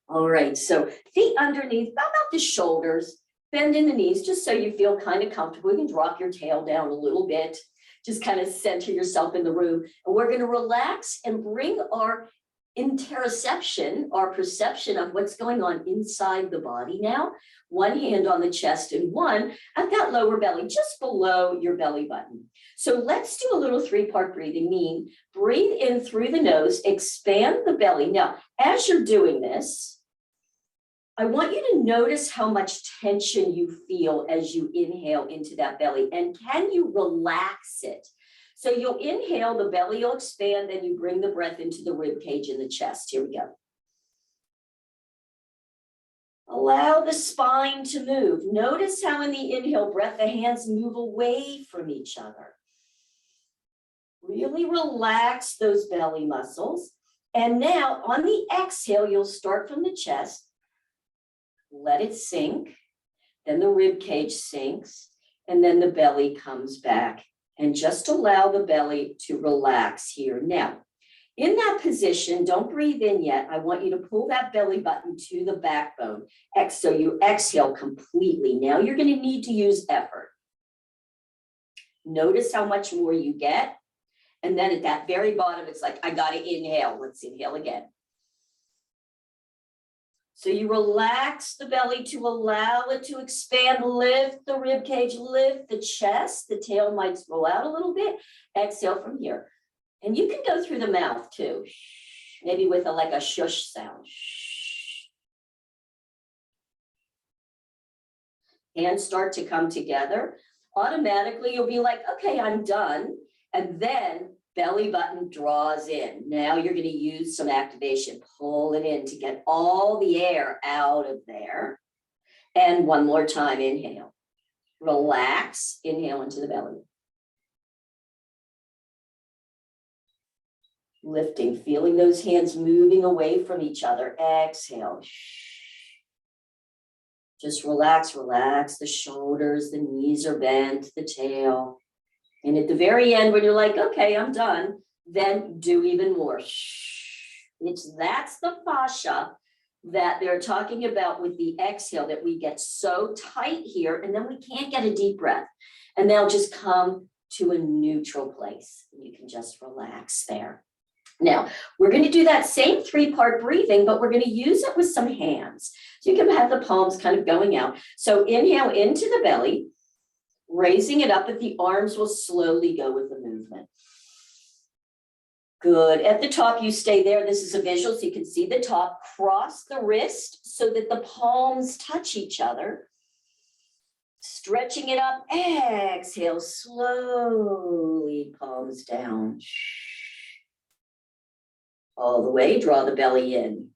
All right, so feet underneath, about the shoulders, bend in the knees, just so you feel kind of comfortable. You can drop your tail down a little bit, just kind of center yourself in the room. And we're gonna relax and bring our interoception, our perception of what's going on inside the body now. One hand on the chest and one at that lower belly, just below your belly button. So let's do a little 3-part breathing, meaning breathe in through the nose, expand the belly. Now, as you're doing this, I want you to notice how much tension you feel as you inhale into that belly, and can you relax it? So you'll inhale, the belly will expand, then you bring the breath into the rib cage and the chest. Here we go. Allow the spine to move. Notice how in the inhale breath, the hands move away from each other. Really relax those belly muscles. And now on the exhale, you'll start from the chest. Let it sink. Then the rib cage sinks. And then the belly comes back. And just allow the belly to relax here. Now, in that position, don't breathe in yet. I want you to pull that belly button to the backbone. So you exhale completely. Now you're going to need to use effort. Notice how much more you get. And then at that very bottom, it's like, I got to inhale. Let's inhale again. So you relax the belly to allow it to expand, lift the rib cage, lift the chest. The tail might roll out a little bit. Exhale from here. And you can go through the mouth too, maybe with like a shush sound. Hands start to come together. Automatically, you'll be like, okay, I'm done. And then belly button draws in. Now you're going to use some activation. Pull it in to get all the air out of there. And one more time, inhale. Relax, inhale into the belly. Lifting, feeling those hands moving away from each other. Exhale. Just relax, relax the shoulders, the knees are bent, the tail. And at the very end, when you're like, okay, I'm done, then do even more. That's the fascia that they're talking about with the exhale, that we get so tight here, and then we can't get a deep breath. And they'll just come to a neutral place. You can just relax there. Now, we're going to do that same 3-part breathing, but we're going to use it with some hands. So you can have the palms kind of going out. So inhale into the belly, raising it up, but the arms will slowly go with the movement. Good. At the top, you stay there. This is a visual, so you can see the top. Cross the wrist so that the palms touch each other. Stretching it up. Exhale, slowly, palms down. All the way, draw the belly in.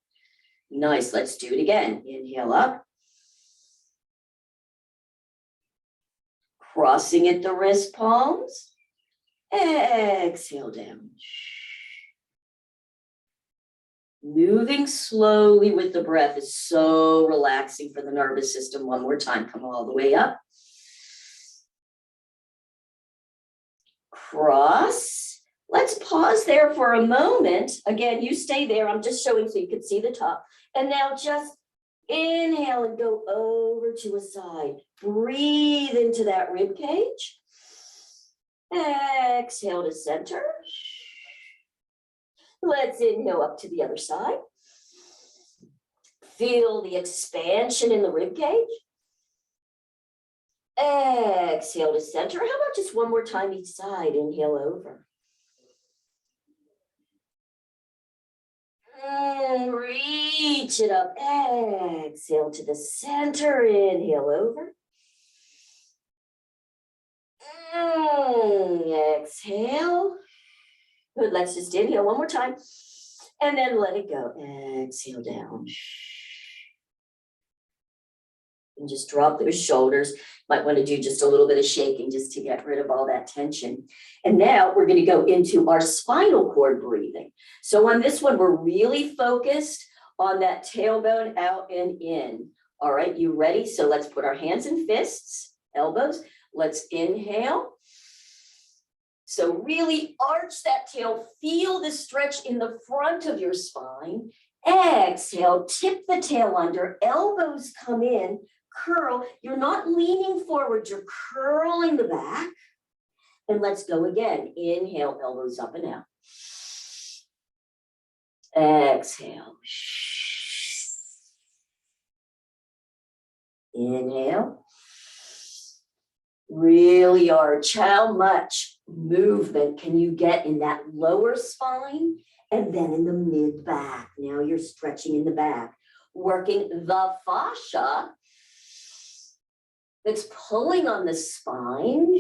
Nice, let's do it again. Inhale up. Crossing at the wrist palms. Exhale down. Moving slowly with the breath is so relaxing for the nervous system. One more time, come all the way up. Cross. Let's pause there for a moment. Again, you stay there. I'm just showing so you can see the top. And now just inhale and go over to a side. Breathe into that rib cage. Exhale to center. Let's inhale up to the other side. Feel the expansion in the rib cage. Exhale to center. How about just one more time each side? Inhale over. And reach it up. Exhale to the center. Inhale over. Exhale. Good. Let's just inhale one more time. And then let it go. Exhale down. And just drop those shoulders. Might want to do just a little bit of shaking just to get rid of all that tension. And now we're going to go into our spinal cord breathing. So on this one, we're really focused on that tailbone out and in. All right, you ready? So let's put our hands in fists, elbows. Let's inhale. So really arch that tail. Feel the stretch in the front of your spine. Exhale, tip the tail under, elbows come in, curl. You're not leaning forward, you're curling the back. And let's go again. Inhale, elbows up and out. Exhale. Inhale. Really arch. How much movement can you get in that lower spine and then in the mid back? Now you're stretching in the back, working the fascia that's pulling on the spine,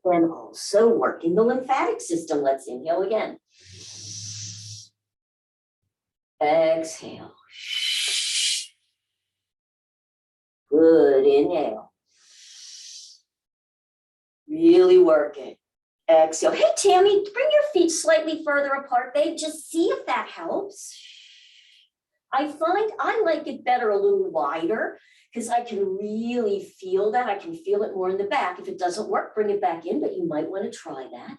and also working the lymphatic system. Let's inhale again. Exhale. Good, inhale. Really working. Exhale. Hey, Tammy, bring your feet slightly further apart, babe. Just see if that helps. I find I like it better a little wider because I can really feel that. I can feel it more in the back. If it doesn't work, bring it back in, but you might want to try that.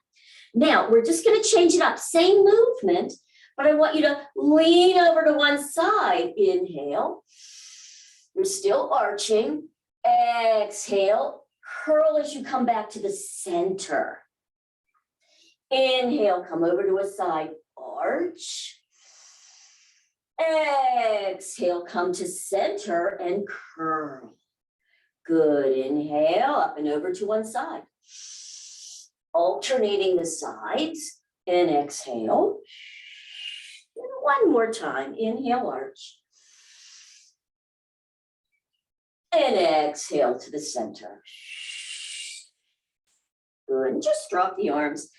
Now, we're just going to change it up. Same movement, but I want you to lean over to one side. Inhale. You're still arching. Exhale. Curl as you come back to the center. Inhale, come over to a side, arch. Exhale, come to center and curl. Good, inhale, up and over to one side. Alternating the sides, and exhale. And one more time, inhale, arch. And exhale to the center. Good, and just drop the arms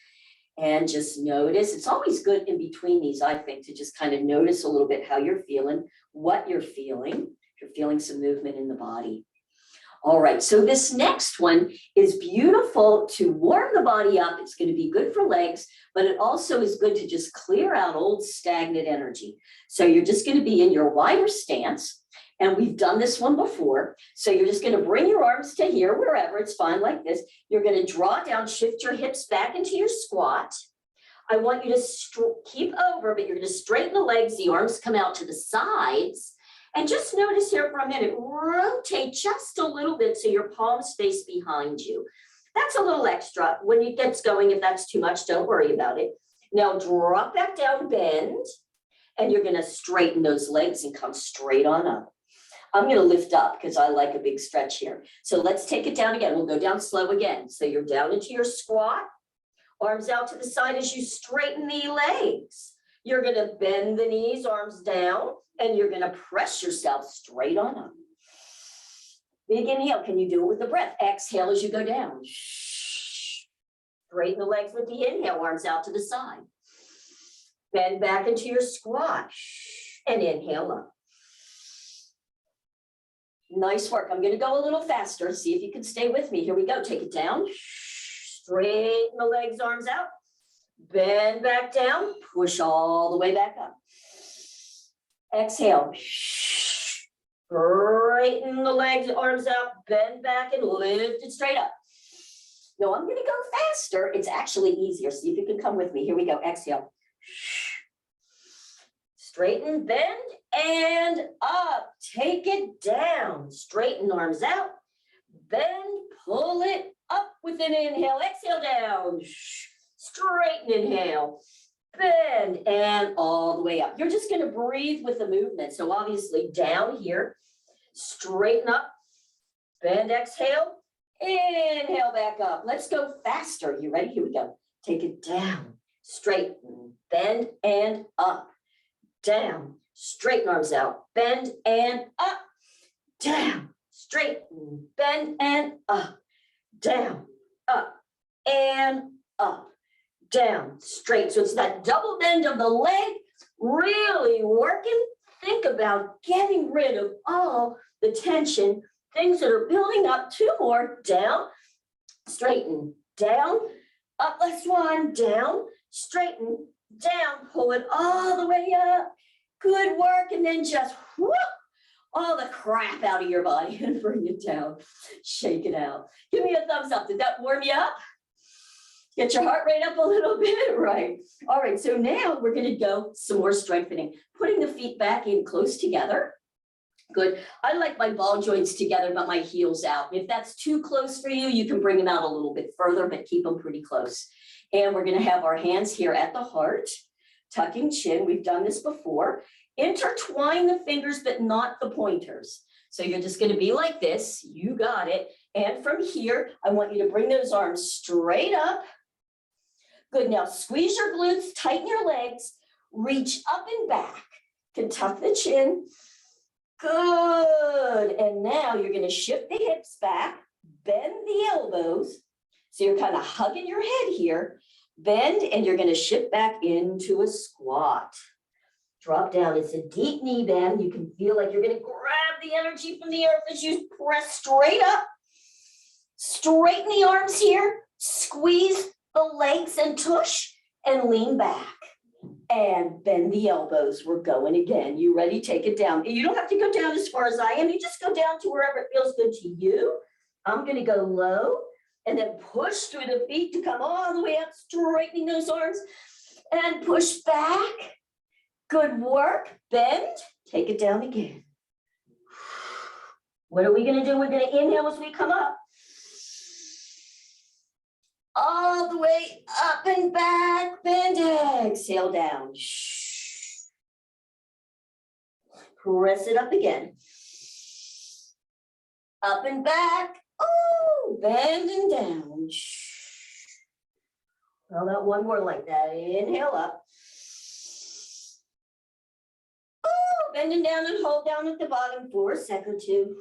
and just notice. It's always good in between these, I think, to just kind of notice a little bit how you're feeling, what you're feeling, if you're feeling some movement in the body. All right, so this next one is beautiful to warm the body up. It's going to be good for legs, but it also is good to just clear out old stagnant energy. So you're just going to be in your wider stance. And we've done this one before. So you're just going to bring your arms to here, wherever, it's fine like this. You're going to draw down, shift your hips back into your squat. I want you to keep over, but you're going to straighten the legs. The arms come out to the sides. And just notice here for a minute, rotate just a little bit so your palms face behind you. That's a little extra. When it gets going, if that's too much, don't worry about it. Now drop back down, bend, and you're going to straighten those legs and come straight on up. I'm going to lift up because I like a big stretch here. So let's take it down again. We'll go down slow again. So you're down into your squat, arms out to the side as you straighten the legs. You're going to bend the knees, arms down, and you're going to press yourself straight on up. Big inhale. Can you do it with the breath? Exhale as you go down. Straighten the legs with the inhale, arms out to the side. Bend back into your squat and inhale up. Nice work. I'm going to go a little faster. See if you can stay with me. Here we go. Take it down. Straighten the legs, arms out. Bend back down. Push all the way back up. Exhale. Straighten the legs, arms out. Bend back and lift it straight up. No, I'm going to go faster. It's actually easier. See if you can come with me. Here we go. Exhale. Straighten, bend, and up. Take it down. Straighten, arms out. Bend, pull it up with an inhale. Exhale down. Straighten, inhale. Bend, and all the way up. You're just going to breathe with the movement. So obviously down here. Straighten up. Bend, exhale. Inhale back up. Let's go faster. You ready? Here we go. Take it down. Straighten, bend, and up. Down, straighten arms out, bend and up, down, straighten, bend and up, down, up, and up, down, straight. So it's that double bend of the leg, really working. Think about getting rid of all the tension, things that are building up. Two more, down, straighten, down, up, last one, down, straighten, down, pull it all the way up. Good work. And then just whoop all the crap out of your body and bring it down. Shake it out. Give me a thumbs up. Did that warm you up? Get your heart rate up a little bit, right? All right, so now we're gonna go some more strengthening. Putting the feet back in close together. Good. I like my ball joints together, but my heels out. If that's too close for you, you can bring them out a little bit further, but keep them pretty close. And we're gonna have our hands here at the heart, tucking chin. We've done this before. Intertwine the fingers, but not the pointers. So you're just gonna be like this. You got it. And from here, I want you to bring those arms straight up. Good. Now squeeze your glutes, tighten your legs, reach up and back. Can tuck the chin. Good. And now you're going to shift the hips back, bend the elbows. So you're kind of hugging your head here. Bend, and you're going to shift back into a squat. Drop down. It's a deep knee bend. You can feel like you're going to grab the energy from the earth as you press straight up. Straighten the arms here. Squeeze the legs and tush and lean back. And bend the elbows. We're going again. You ready? Take it down. You don't have to go down as far as I am. You just go down to wherever it feels good to you. I'm going to go low and then push through the feet to come all the way up, straightening those arms and push back. Good work. Bend. Take it down again. What are we going to do? We're going to inhale as we come up. All the way up and back, bend, exhale down. Press it up again. Up and back, oh, bend and down. Well, that one more like that. Inhale up. Oh, bending down and hold down at the bottom for a sec or two.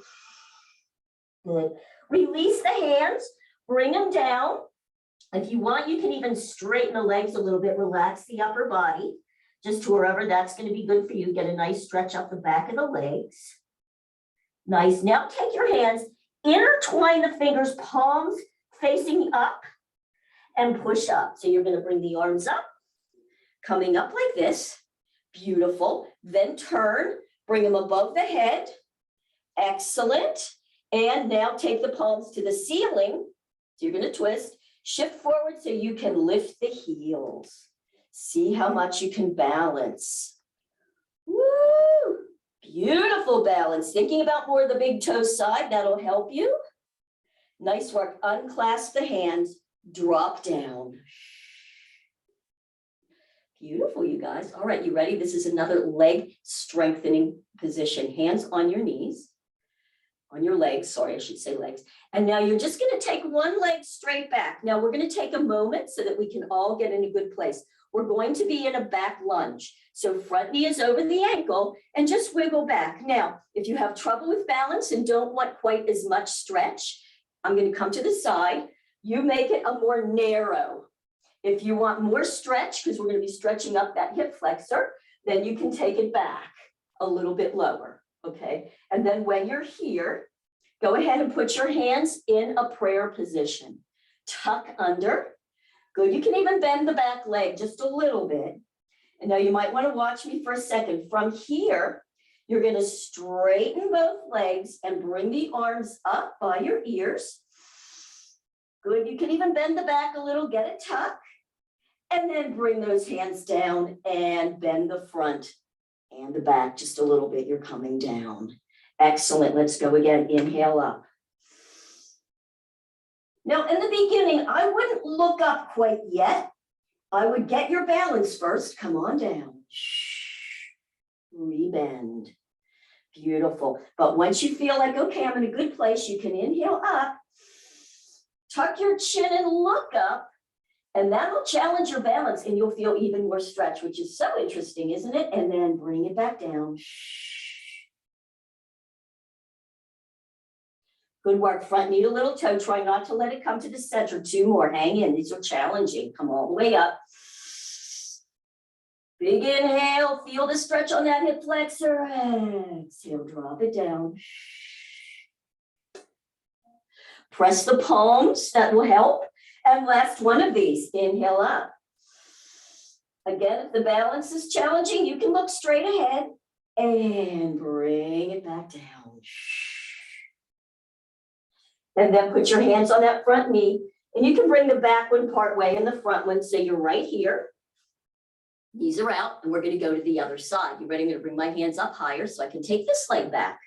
Good. Release the hands, bring them down. If you want, you can even straighten the legs a little bit, relax the upper body, just to wherever that's going to be good for you. Get a nice stretch up the back of the legs. Nice. Now take your hands, intertwine the fingers, palms facing up, and push up. So you're going to bring the arms up, coming up like this. Beautiful. Then turn, bring them above the head. Excellent. And now take the palms to the ceiling. So you're going to twist. Shift forward so you can lift the heels. See how much you can balance. Woo! Beautiful balance. Thinking about more of the big toe side, that'll help you. Nice work. Unclasp the hands, drop down. Beautiful, you guys. All right, you ready? This is another leg strengthening position. Hands on your knees. On your legs, sorry, I should say legs. And now you're just going to take one leg straight back. Now we're going to take a moment so that we can all get in a good place. We're going to be in a back lunge. So front knee is over the ankle and just wiggle back. Now, if you have trouble with balance and don't want quite as much stretch, I'm going to come to the side. You make it a more narrow. If you want more stretch, because we're going to be stretching up that hip flexor, then you can take it back a little bit lower. Okay, and then when you're here, go ahead and put your hands in a prayer position. Tuck under. Good. You can even bend the back leg just a little bit. And now you might want to watch me for a second. From here, you're going to straighten both legs and bring the arms up by your ears. Good. You can even bend the back a little, get a tuck, and then bring those hands down and bend the front and the back just a little bit. You're coming down. Excellent. Let's go again. Inhale up. Now, in the beginning, I wouldn't look up quite yet. I would get your balance first. Come on down. Rebend. Beautiful. But once you feel like, okay, I'm in a good place, you can inhale up, tuck your chin and look up. And that'll challenge your balance and you'll feel even more stretch, which is so interesting, isn't it? And then bring it back down. Good work. Front knee to little toe. Try not to let it come to the center. Two more. Hang in. These are challenging. Come all the way up. Big inhale. Feel the stretch on that hip flexor. Exhale. Drop it down. Press the palms. That will help. And last one of these, inhale up. Again, if the balance is challenging, you can look straight ahead and bring it back down. And then put your hands on that front knee. And you can bring the back one part way and the front one. So you're right here. Knees are out, and we're going to go to the other side. You ready? I'm going to bring my hands up higher so I can take this leg back.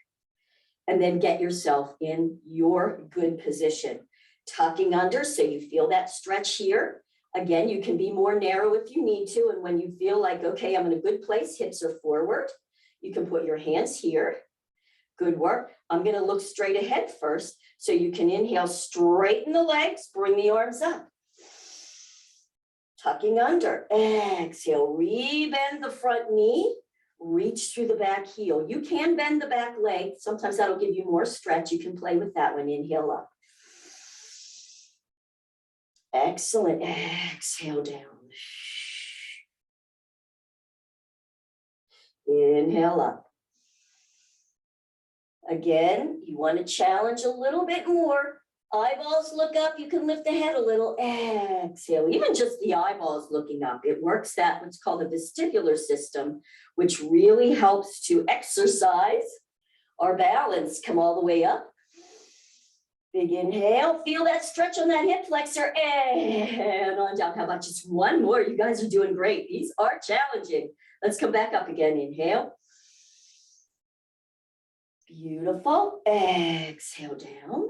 And then get yourself in your good position. Tucking under so you feel that stretch here. Again, you can be more narrow if you need to. And when you feel like, okay, I'm in a good place, hips are forward, you can put your hands here. Good work. I'm going to look straight ahead first. So you can inhale, straighten the legs, bring the arms up. Tucking under. Exhale, rebend the front knee. Reach through the back heel. You can bend the back leg. Sometimes that'll give you more stretch. You can play with that one. Inhale up. Excellent. Exhale down. Inhale up. Again, you want to challenge a little bit more. Eyeballs look up. You can lift the head a little. Exhale. Even just the eyeballs looking up. It works that what's called the vestibular system, which really helps to exercise our balance. Come all the way up. Big inhale. Feel that stretch on that hip flexor. And on down. How about just one more? You guys are doing great. These are challenging. Let's come back up again. Inhale. Beautiful. Exhale down.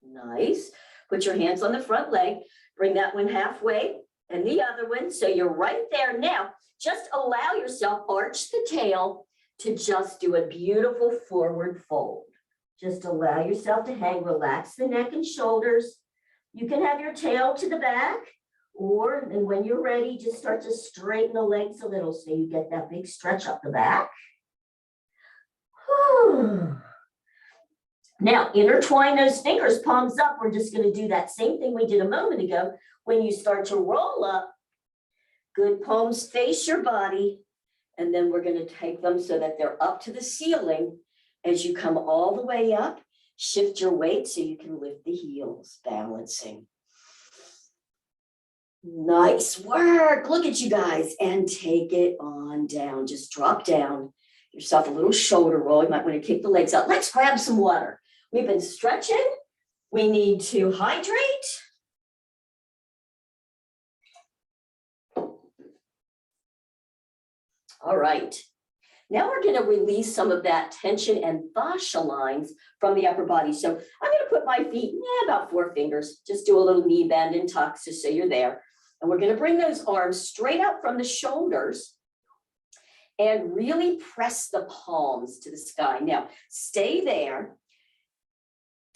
Nice. Put your hands on the front leg. Bring that one halfway and the other one. So you're right there. Now, just allow yourself, arch the tail to just do a beautiful forward fold. Just allow yourself to hang. Relax the neck and shoulders. You can have your tail to the back, or and when you're ready, just start to straighten the legs a little so you get that big stretch up the back. Now, intertwine those fingers, palms up. We're just going to do that same thing we did a moment ago. When you start to roll up, good, palms face your body, and then we're going to take them so that they're up to the ceiling. As you come all the way up, shift your weight so you can lift the heels, balancing. Nice work. Look at you guys. And take it on down. Just drop down. Yourself a little shoulder roll. You might want to kick the legs out. Let's grab some water. We've been stretching. We need to hydrate. All right. Now we're going to release some of that tension and fascia lines from the upper body. So I'm going to put my feet, about 4 fingers. Just do a little knee bend and tuck just so you're there. And we're going to bring those arms straight out from the shoulders and really press the palms to the sky. Now, stay there.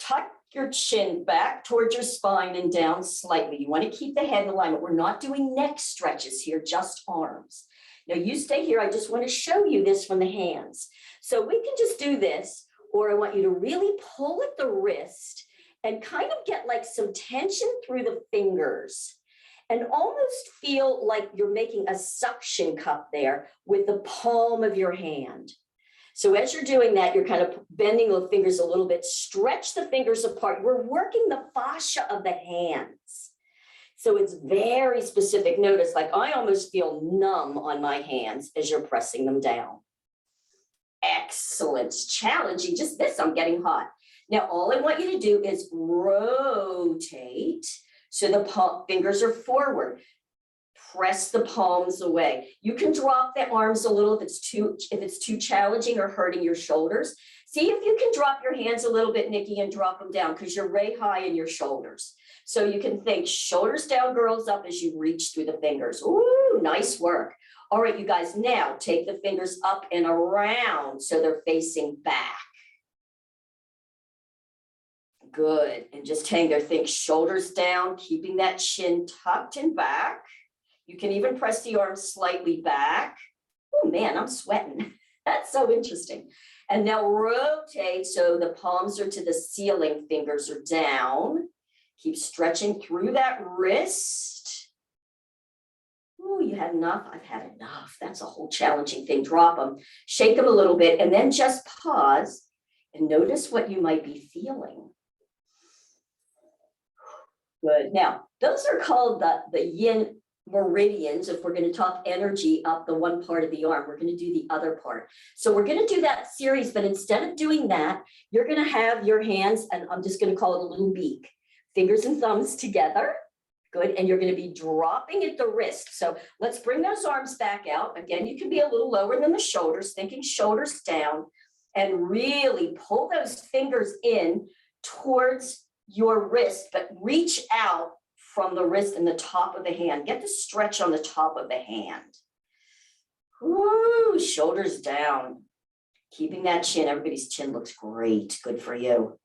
Tuck your chin back towards your spine and down slightly. You want to keep the head in alignment. We're not doing neck stretches here, just arms. Now you stay here. I just want to show you this from the hands. So we can just do this, or I want you to really pull at the wrist and kind of get like some tension through the fingers and almost feel like you're making a suction cup there with the palm of your hand. So as you're doing that, you're kind of bending the fingers a little bit, stretch the fingers apart. We're working the fascia of the hands. So it's very specific. Notice, like I almost feel numb on my hands as you're pressing them down. Excellent. It's challenging. Just this, I'm getting hot. Now, all I want you to do is rotate so the fingers are forward. Press the palms away. You can drop the arms a little if it's too challenging or hurting your shoulders. See if you can drop your hands a little bit, Nikki, and drop them down because you're way high in your shoulders. So you can think shoulders down, girls up as you reach through the fingers. Ooh, nice work. All right, you guys, now take the fingers up and around so they're facing back. Good. And just hang there. Think shoulders down, keeping that chin tucked and back. You can even press the arms slightly back. Oh man, I'm sweating. That's so interesting. And now rotate so the palms are to the ceiling, fingers are down. Keep stretching through that wrist. Oh, you had enough? I've had enough. That's a whole challenging thing. Drop them, shake them a little bit, and then just pause and notice what you might be feeling. Good. Now, those are called the yin meridians, if we're going to talk energy up the one part of the arm, we're going to do the other part. So we're going to do that series, but instead of doing that, you're going to have your hands, and I'm just going to call it a little beak, fingers and thumbs together. Good. And you're going to be dropping at the wrist. So let's bring those arms back out. Again, you can be a little lower than the shoulders, thinking shoulders down, and really pull those fingers in towards your wrist, but reach out from the wrist and the top of the hand. Get the stretch on the top of the hand. Woo, shoulders down. Keeping that chin. Everybody's chin looks great. Good for you.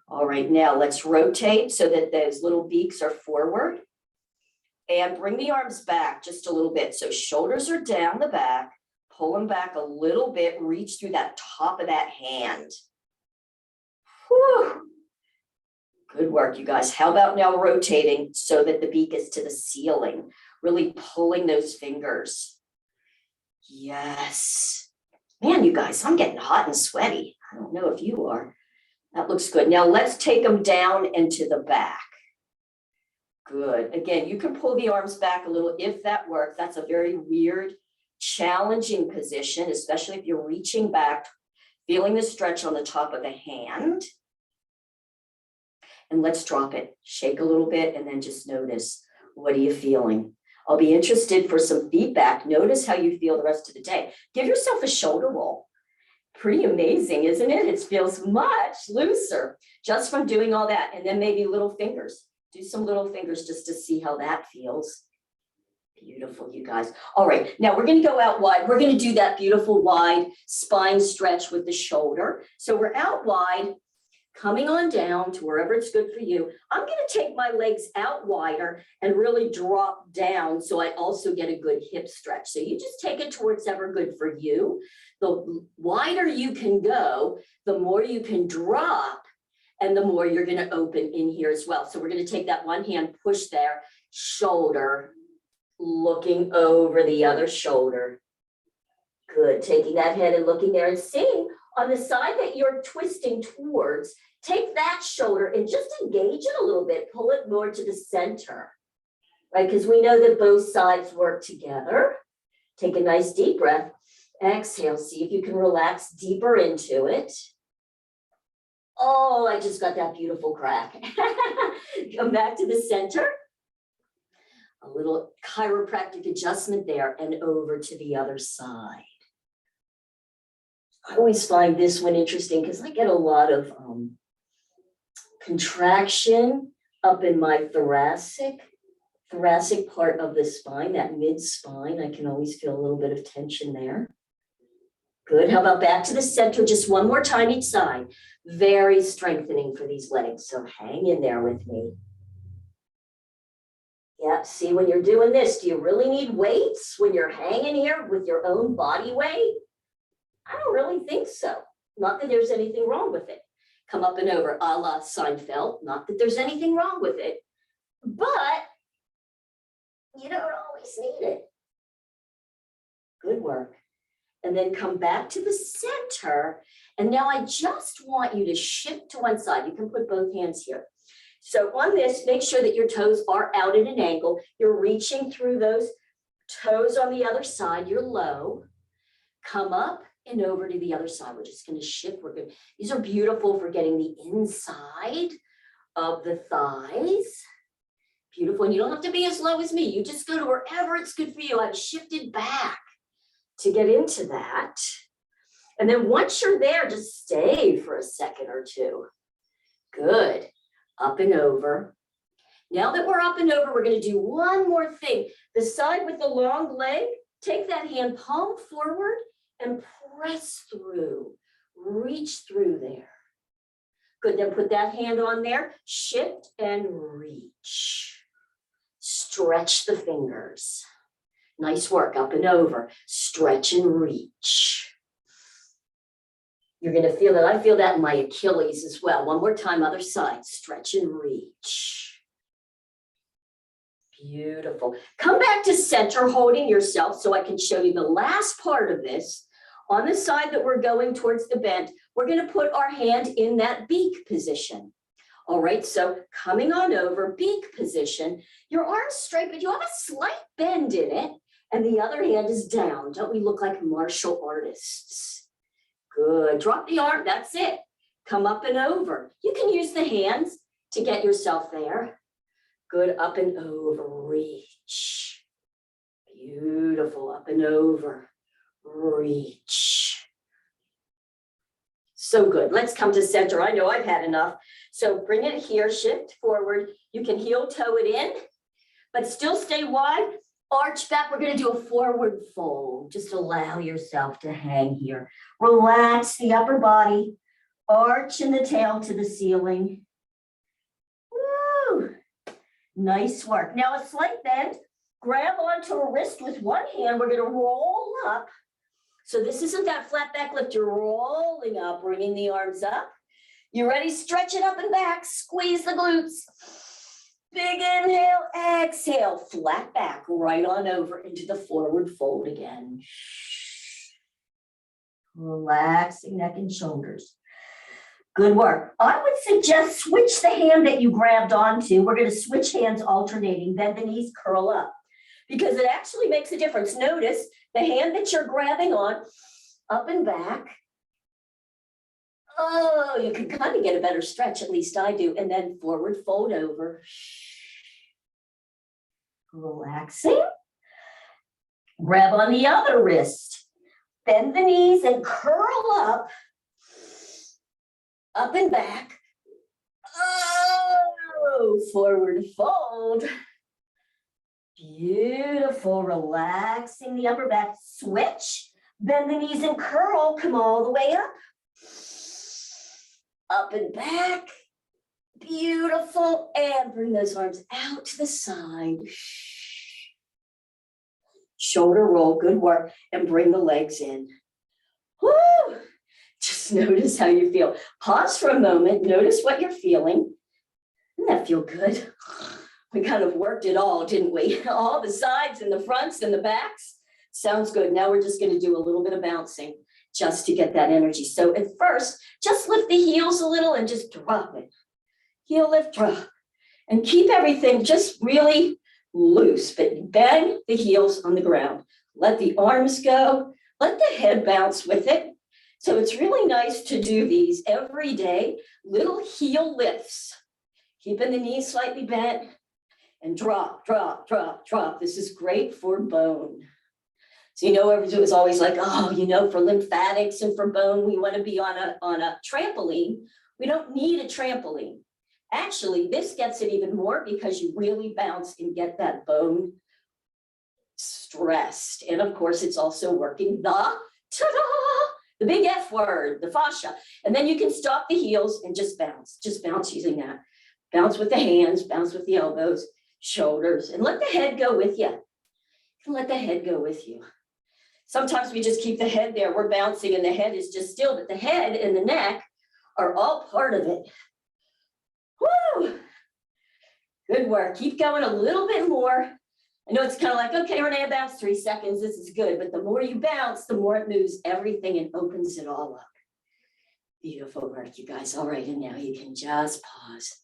All right, now let's rotate so that those little beaks are forward. And bring the arms back just a little bit. So shoulders are down the back. Pull them back a little bit. Reach through that top of that hand. Whew. Good work, you guys. How about now rotating so that the beak is to the ceiling? Really pulling those fingers. Yes. Man, you guys, I'm getting hot and sweaty. I don't know if you are. That looks good. Now let's take them down and to the back. Good. Again, you can pull the arms back a little if that works. That's a very weird, challenging position, especially if you're reaching back, feeling the stretch on the top of the hand. And let's drop it. Shake a little bit and then just notice, what are you feeling? I'll be interested for some feedback. Notice how you feel the rest of the day. Give yourself a shoulder roll. Pretty amazing, isn't it? It feels much looser just from doing all that. And then maybe little fingers. Do some little fingers just to see how that feels. Beautiful, you guys. All right, now we're going to go out wide. We're going to do that beautiful wide spine stretch with the shoulder. So we're out wide, coming on down to wherever it's good for you. I'm going to take my legs out wider and really drop down so I also get a good hip stretch. So you just take it to whatever good for you. The wider you can go, the more you can drop, and the more you're going to open in here as well. So we're going to take that one hand, push there, shoulder, looking over the other shoulder. Good. Taking that head and looking there and seeing on the side that you're twisting towards, take that shoulder and just engage it a little bit. Pull it more to the center, right? Because we know that both sides work together. Take a nice deep breath. Exhale. See if you can relax deeper into it. Oh, I just got that beautiful crack. Come back to the center. A little chiropractic adjustment there and over to the other side. I always find this one interesting because I get a lot of contraction up in my thoracic part of the spine, that mid spine. I can always feel a little bit of tension there. Good. How about back to the center? Just one more time each side. Very strengthening for these legs. So hang in there with me. Yeah, see, when you're doing this, do you really need weights when you're hanging here with your own body weight? I don't really think so. Not that there's anything wrong with it. Come up and over, a la Seinfeld. Not that there's anything wrong with it, but you don't always need it. Good work. And then come back to the center. And now I just want you to shift to one side. You can put both hands here. So on this, make sure that your toes are out at an angle. You're reaching through those toes on the other side. You're low. Come up and over to the other side. We're just going to shift. We're good. These are beautiful for getting the inside of the thighs. Beautiful. And you don't have to be as low as me. You just go to wherever it's good for you. I've shifted back to get into that. And then once you're there, just stay for a second or two. Good. Up and over. Now that we're up and over, we're going to do one more thing. The side with the long leg, take that hand palm forward and press through. Reach through there. Good. Then put that hand on there. Shift and reach. Stretch the fingers. Nice work. Up and over. Stretch and reach. You're going to feel that. I feel that in my Achilles as well. One more time, other side. Stretch and reach. Beautiful. Come back to center, holding yourself so I can show you the last part of this. On the side that we're going towards the bend, we're going to put our hand in that beak position. All right, so coming on over, beak position, your arms straight, but you have a slight bend in it, and the other hand is down. Don't we look like martial artists? Good, drop the arm, that's it. Come up and over. You can use the hands to get yourself there. Good, up and over, reach. Beautiful, up and over, reach. So good, let's come to center. I know I've had enough. So bring it here, shift forward. You can heel toe it in, but still stay wide. Arch back, we're gonna do a forward fold. Just allow yourself to hang here. Relax the upper body, arch in the tail to the ceiling. Woo! Nice work. Now a slight bend, grab onto a wrist with one hand. We're gonna roll up. So this isn't that flat back lift, you're rolling up, bringing the arms up. You ready? Stretch it up and back, squeeze the glutes. Big inhale, exhale, flat back, right on over into the forward fold again. Relaxing neck and shoulders. Good work. I would suggest switch the hand that you grabbed onto. We're going to switch hands alternating, bend the knees, curl up, because it actually makes a difference. Notice the hand that you're grabbing on, up and back. Oh, you can kind of get a better stretch, at least I do. And then forward fold over. Relaxing. Grab on the other wrist. Bend the knees and curl up. Up and back. Oh, forward fold. Beautiful, relaxing the upper back. Switch, bend the knees and curl, come all the way up. Up and back. Beautiful, and bring those arms out to the side. Shoulder roll, good work, and bring the legs in. Woo! Just notice how you feel. Pause for a moment, notice what you're feeling. Doesn't that feel good? We kind of worked it all, didn't we? All the sides and the fronts and the backs. Sounds good. Now we're just going to do a little bit of bouncing just to get that energy. So at first, just lift the heels a little and just drop it. Heel lift, drop. And keep everything just really loose, but bang the heels on the ground. Let the arms go. Let the head bounce with it. So it's really nice to do these every day, little heel lifts. Keeping the knees slightly bent. And drop, drop, drop, drop. This is great for bone. So, it was always like, oh, for lymphatics and for bone, we want to be on a trampoline. We don't need a trampoline. Actually, this gets it even more because you really bounce and get that bone stressed. And of course, it's also working the big F word, the fascia. And then you can stop the heels and just bounce using that. Bounce with the hands, bounce with the elbows. Shoulders, and let the head go with you. You can let the head go with you. Sometimes we just keep the head there. We're bouncing and the head is just still, but the head and the neck are all part of it. Woo! Good work. Keep going a little bit more. I know it's kind of like, okay, Renee, bounce 3 seconds. This is good. But the more you bounce, the more it moves everything and opens it all up. Beautiful work, you guys. All right, and now you can just pause.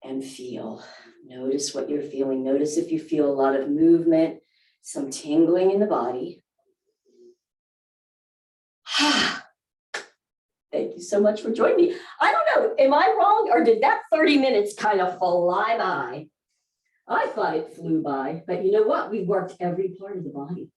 And feel. Notice what you're feeling. Notice if you feel a lot of movement, some tingling in the body. Thank you so much for joining me. I don't know, am I wrong or did that 30 minutes kind of fly by? I thought it flew by, but you know what? We worked every part of the body.